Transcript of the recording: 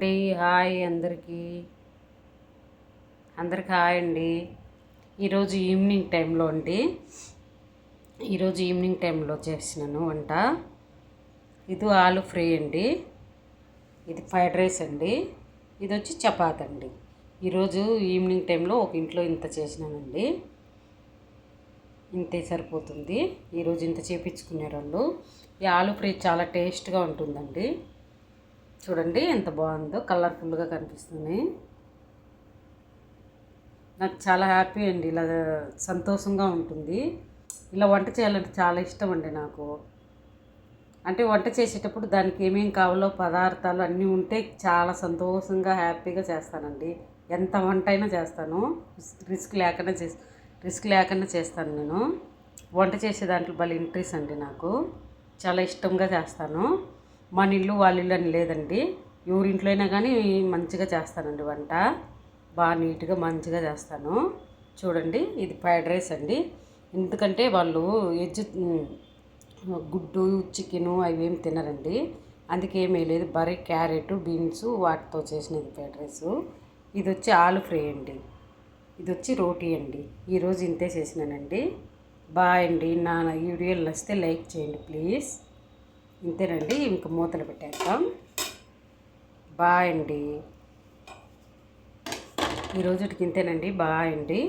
Hi అందరికీ hi అండి. ఈరోజు ఈవినింగ్ టైంలో చేసినాను వంట. ఇది ఆలు ఫ్రై అండి, ఇది ఫ్రైడ్ రైస్ అండి, ఇది వచ్చి చపాతీ అండి. ఈరోజు ఈవినింగ్ టైంలో ఒక ఇంట్లో ఇంత చేసినానండి. ఇంతే సరిపోతుంది. ఈరోజు ఇంత చేపించుకునే వాళ్ళు. ఈ ఆలు ఫ్రై చాలా టేస్ట్గా ఉంటుందండి. చూడండి ఎంత బాగుందో, కలర్ఫుల్గా కనిపిస్తుంది. నాకు చాలా హ్యాపీ అండి, ఇలా సంతోషంగా ఉంటుంది. ఇలా వంట చేయాలంటే చాలా ఇష్టం అండి నాకు. అంటే వంట చేసేటప్పుడు దానికి ఏమేమి కావాలో పదార్థాలు అన్నీ ఉంటే చాలా సంతోషంగా హ్యాపీగా చేస్తానండి. ఎంత వంట అయినా చేస్తాను, రిస్క్ లేకుండా చేస్తాను. నేను వంట చేసే దాంట్లో భలే ఇంట్రెస్ట్ అండి. నాకు చాలా ఇష్టంగా చేస్తాను. మన ఇల్లు వాళ్ళ ఇల్లు అని లేదండి, ఎవరింట్లో అయినా కానీ మంచిగా చేస్తానండి వంట. బాగా నీట్గా మంచిగా చేస్తాను. చూడండి ఇది ఫ్రైడ్ రైస్ అండి. ఎందుకంటే వాళ్ళు గుడ్డు చికెను అవి ఏమి తినరండి, అందుకే ఏమీ లేదు. బరీ క్యారెట్ బీన్స్ వాటితో చేసినది ఫ్రైడ్ రైస్. ఇది వచ్చి ఆలు ఫ్రై అండి, ఇది వచ్చి రోటీ అండి. ఈరోజు ఇంతే చేసినానండి. బాయ్ అండి. నా వీడియోలు నచ్చితే లైక్ చేయండి ప్లీజ్. ఇంతేనండి, ఇంక మూతలు పెట్టేస్తాం. బాయ్ అండి. ఈరోజుకి ఇంతేనండి. బాయ్ అండి.